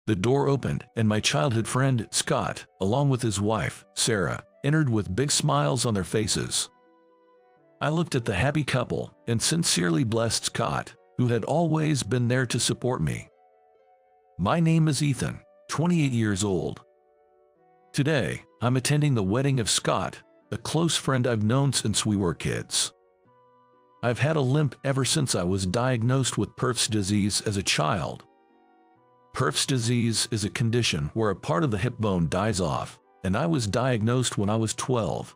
The door opened, and my childhood friend, Scott, along with his wife, Sarah, entered with big smiles on their faces. I looked at the happy couple and sincerely blessed Scott, who had always been there to support me. My name is Ethan, 28 years old. Today, I'm attending the wedding of Scott, a close friend I've known since we were kids. I've had a limp ever since I was diagnosed with Perthes disease as a child. Perthes disease is a condition where a part of the hip bone dies off, and I was diagnosed when I was 12.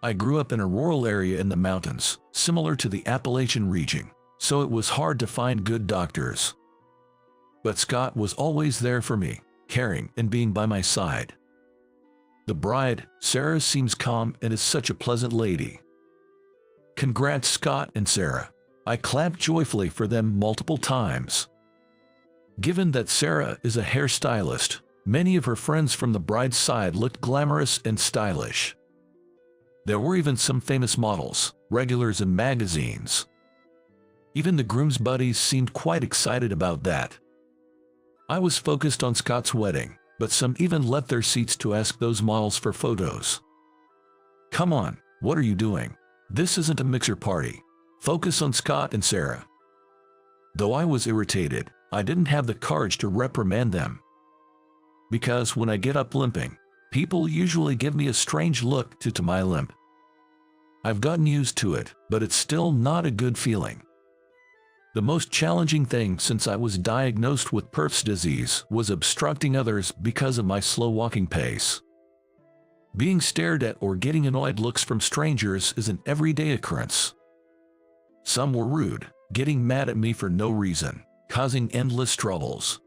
I grew up in a rural area in the mountains, similar to the Appalachian region, so it was hard to find good doctors. But Scott was always there for me, caring and being by my side. The bride, Sarah, seems calm and is such a pleasant lady. Congrats, Scott and Sarah. I clapped joyfully for them multiple times. Given that Sarah is a hairstylist, many of her friends from the bride's side looked glamorous and stylish. There were even some famous models, regulars in magazines. Even the groom's buddies seemed quite excited about that. I was focused on Scott's wedding, but some even left their seats to ask those models for photos. Come on, what are you doing? This isn't a mixer party. Focus on Scott and Sarah. Though I was irritated, I didn't have the courage to reprimand them. Because when I get up limping, people usually give me a strange look due to my limp. I've gotten used to it, but it's still not a good feeling. The most challenging thing since I was diagnosed with Perthes disease was obstructing others because of my slow walking pace. Being stared at or getting annoyed looks from strangers is an everyday occurrence. Some were rude, getting mad at me for no reason, causing endless troubles.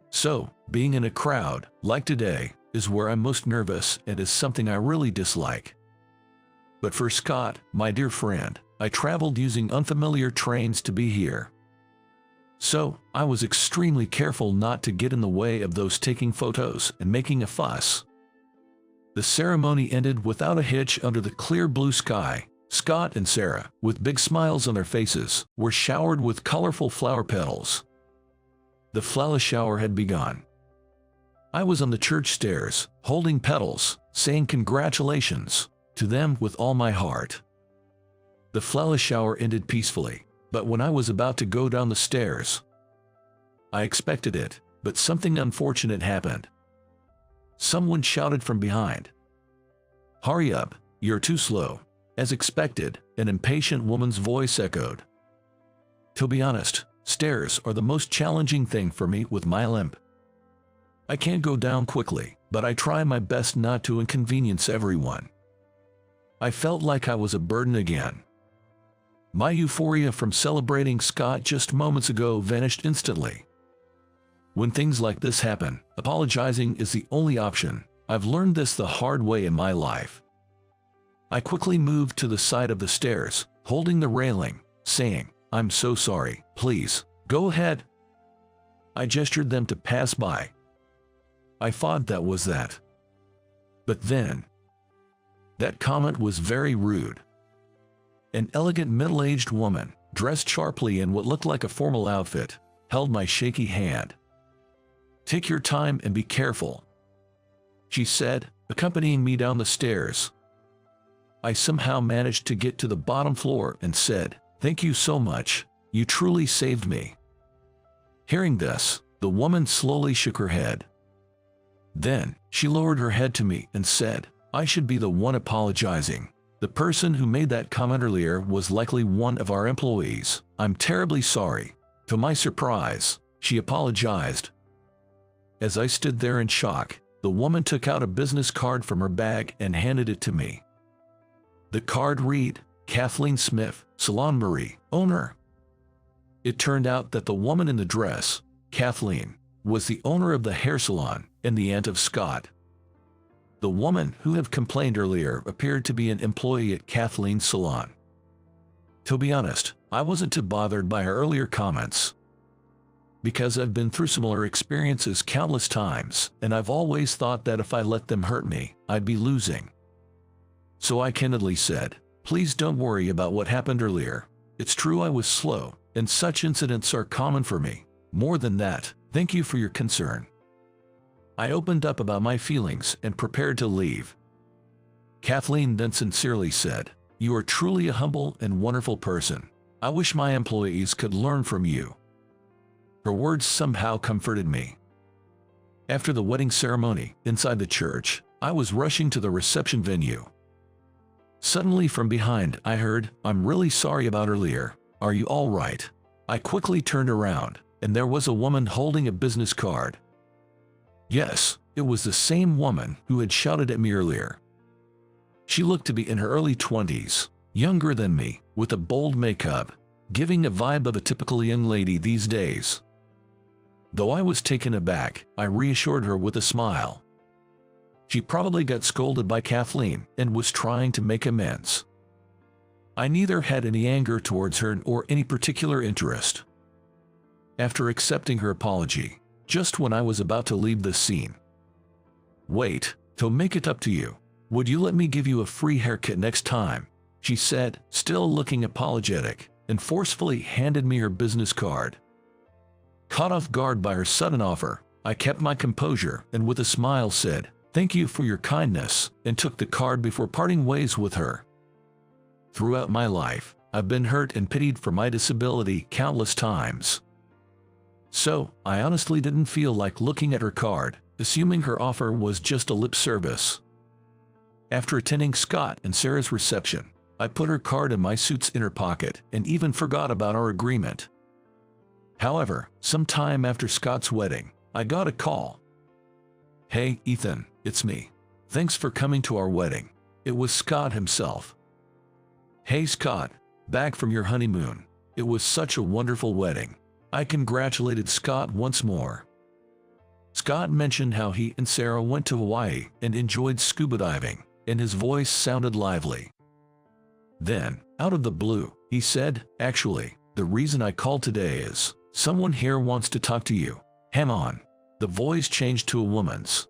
So, being in a crowd, like today, is where I'm most nervous and is something I really dislike. But for Scott, my dear friend, I traveled using unfamiliar trains to be here. So, I was extremely careful not to get in the way of those taking photos and making a fuss. The ceremony ended without a hitch under the clear blue sky. Scott and Sarah, with big smiles on their faces, were showered with colorful flower petals. The flower shower had begun. I was on the church stairs, holding petals, saying congratulations to them with all my heart. The flower shower ended peacefully, but when I was about to go down the stairs, I expected it, but something unfortunate happened. Someone shouted from behind, "Hurry up, you're too slow." As expected, an impatient woman's voice echoed. To be honest, stairs are the most challenging thing for me with my limp. I can't go down quickly, but I try my best not to inconvenience everyone. I felt like I was a burden again. My euphoria from celebrating Scott just moments ago vanished instantly. When things like this happen, apologizing is the only option. I've learned this the hard way in my life. I quickly moved to the side of the stairs, holding the railing, saying, "I'm so sorry, please, go ahead." I gestured them to pass by. I thought that was that. But then, that comment was very rude. An elegant middle-aged woman, dressed sharply in what looked like a formal outfit, held my shaky hand. "Take your time and be careful," she said, accompanying me down the stairs. I somehow managed to get to the bottom floor and said, "Thank you so much, you truly saved me." Hearing this, the woman slowly shook her head. Then, she lowered her head to me and said, "I should be the one apologizing. The person who made that comment earlier was likely one of our employees. I'm terribly sorry." To my surprise, she apologized. As I stood there in shock, the woman took out a business card from her bag and handed it to me. The card read, "Kathleen Smith, Salon Marie, owner." It turned out that the woman in the dress, Kathleen, was the owner of the hair salon and the aunt of Scott. The woman who had complained earlier appeared to be an employee at Kathleen's salon. To be honest, I wasn't too bothered by her earlier comments. Because I've been through similar experiences countless times, and I've always thought that if I let them hurt me, I'd be losing. So I candidly said, "Please don't worry about what happened earlier. It's true I was slow, and such incidents are common for me. More than that, Thank you for your concern. I opened up about my feelings and prepared to leave. Kathleen then sincerely said, "You are truly a humble and wonderful person. I wish my employees could learn from you." Her words somehow comforted me. After the wedding ceremony inside the church, I was rushing to the reception venue. Suddenly from behind I heard, "I'm really sorry about earlier. Are you all right?" I quickly turned around, and there was a woman holding a business card. Yes, it was the same woman who had shouted at me earlier. She looked to be in her early 20s, younger than me, with a bold makeup, giving a vibe of a typical young lady these days. Though I was taken aback, I reassured her with a smile. She probably got scolded by Kathleen and was trying to make amends. I neither had any anger towards her or any particular interest. After accepting her apology, just when I was about to leave the scene. "Wait, to make it up to you. Would you let me give you a free haircut next time?" she said, still looking apologetic, and forcefully handed me her business card. Caught off guard by her sudden offer, I kept my composure and with a smile said, "Thank you for your kindness," and took the card before parting ways with her. Throughout my life, I've been hurt and pitied for my disability countless times. So, I honestly didn't feel like looking at her card, assuming her offer was just a lip service. After attending Scott and Sarah's reception, I put her card in my suit's inner pocket and even forgot about our agreement. However, sometime after Scott's wedding, I got a call. "Hey, Ethan, it's me. Thanks for coming to our wedding." It was Scott himself. "Hey Scott, back from your honeymoon. It was such a wonderful wedding." I congratulated Scott once more. Scott mentioned how he and Sarah went to Hawaii and enjoyed scuba diving, and his voice sounded lively. Then, out of the blue, he said, "Actually, the reason I called today is, someone here wants to talk to you." Hang on. The voice changed to a woman's.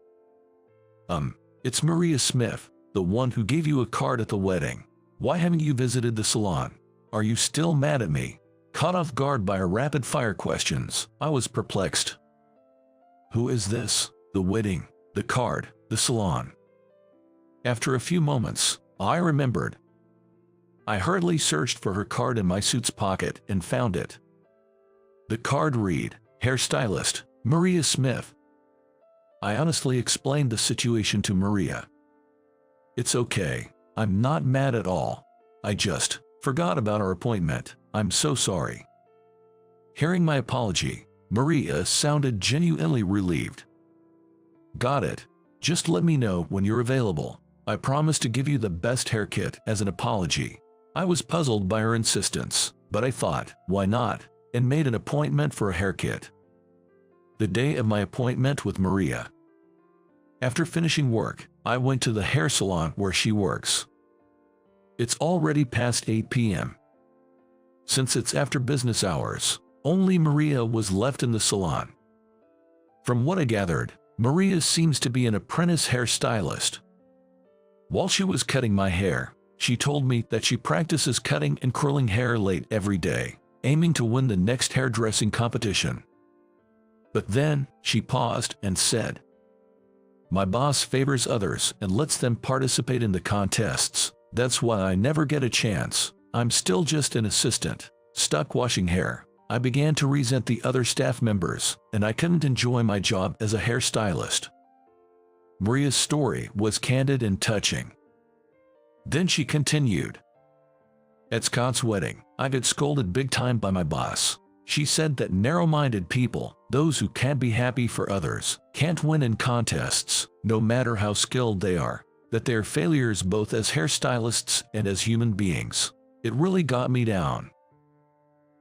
It's Maria Smith, the one who gave you a card at the wedding. Why haven't you visited the salon? Are you still mad at me?" Caught off guard by her rapid-fire questions, I was perplexed. Who is this? The wedding, the card, the salon. After a few moments, I remembered. I hurriedly searched for her card in my suit's pocket and found it. The card read, "Hairstylist, Maria Smith." I honestly explained the situation to Maria. "It's okay. I'm not mad at all. I just forgot about our appointment. I'm so sorry." Hearing my apology, Maria sounded genuinely relieved. "Got it. Just let me know when you're available. I promise to give you the best haircut as an apology." I was puzzled by her insistence, but I thought, why not, and made an appointment for a haircut. The day of my appointment with Maria. After finishing work, I went to the hair salon where she works. It's already past 8 p.m. Since it's after business hours, only Maria was left in the salon. From what I gathered, Maria seems to be an apprentice hairstylist. While she was cutting my hair, she told me that she practices cutting and curling hair late every day, aiming to win the next hairdressing competition. But then, she paused and said, "My boss favors others and lets them participate in the contests. That's why I never get a chance. I'm still just an assistant, stuck washing hair." I began to resent the other staff members, and I couldn't enjoy my job as a hairstylist. Maria's story was candid and touching. Then she continued. "At Scott's wedding, I got scolded big time by my boss. She said that narrow-minded people, those who can't be happy for others, can't win in contests, no matter how skilled they are, that they're failures both as hairstylists and as human beings. It really got me down."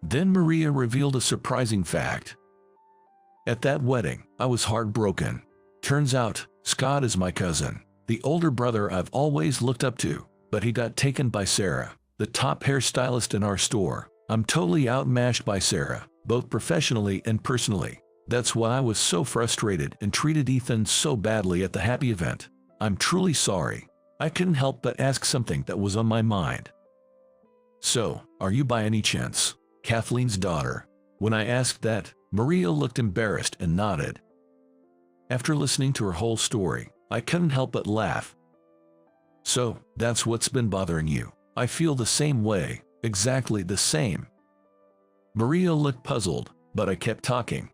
Then Maria revealed a surprising fact. At that wedding, I was heartbroken. Turns out, Scott is my cousin, the older brother I've always looked up to, but he got taken by Sarah, the top hairstylist in our store. I'm totally outmatched by Sarah, both professionally and personally. That's why I was so frustrated and treated Ethan so badly at the happy event. I'm truly sorry. I couldn't help but ask something that was on my mind. "So, are you by any chance Kathleen's daughter?" When I asked that, Maria looked embarrassed and nodded. After listening to her whole story, I couldn't help but laugh. So, that's what's been bothering you. I feel the same way, exactly the same. Maria looked puzzled, but I kept talking.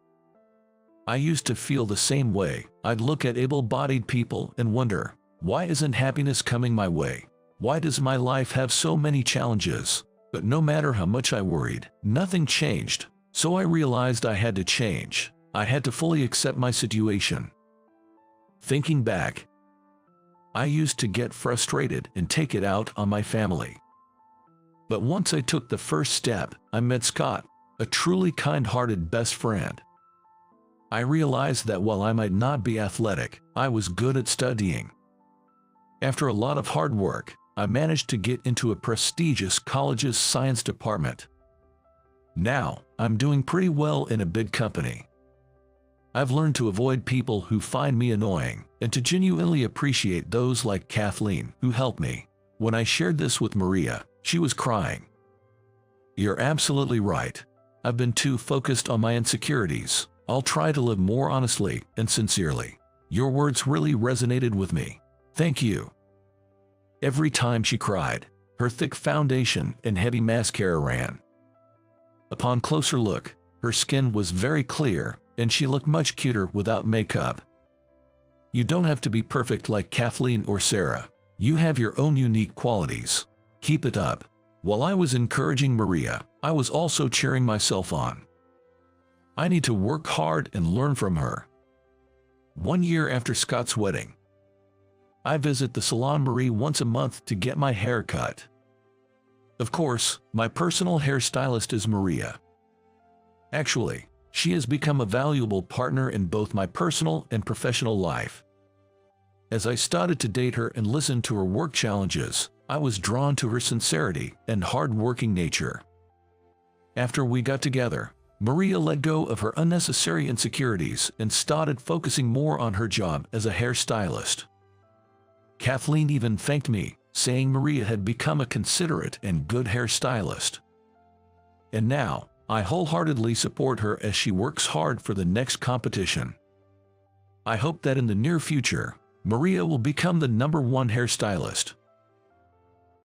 I used to feel the same way. I'd look at able-bodied people and wonder, why isn't happiness coming my way? Why does my life have so many challenges? But no matter how much I worried, nothing changed. So I realized I had to change. I had to fully accept my situation. Thinking back, I used to get frustrated and take it out on my family. But once I took the first step, I met Scott, a truly kind-hearted best friend. I realized that while I might not be athletic, I was good at studying. After a lot of hard work, I managed to get into a prestigious college's science department. Now, I'm doing pretty well in a big company. I've learned to avoid people who find me annoying and to genuinely appreciate those like Kathleen who helped me. When I shared this with Maria, she was crying. You're absolutely right. I've been too focused on my insecurities. I'll try to live more honestly and sincerely. Your words really resonated with me. Thank you. Every time she cried, her thick foundation and heavy mascara ran. Upon closer look, her skin was very clear, and she looked much cuter without makeup. You don't have to be perfect like Kathleen or Sarah. You have your own unique qualities. Keep it up. While I was encouraging Maria, I was also cheering myself on. I need to work hard and learn from her. 1 year after Scott's wedding, I visit the salon Marie once a month to get my hair cut. Of course, my personal hairstylist is Maria. Actually, she has become a valuable partner in both my personal and professional life. As I started to date her and listen to her work challenges, I was drawn to her sincerity and hard-working nature. After we got together, Maria let go of her unnecessary insecurities and started focusing more on her job as a hairstylist. Kathleen even thanked me, saying Maria had become a considerate and good hairstylist. And now, I wholeheartedly support her as she works hard for the next competition. I hope that in the near future, Maria will become the #1 hairstylist.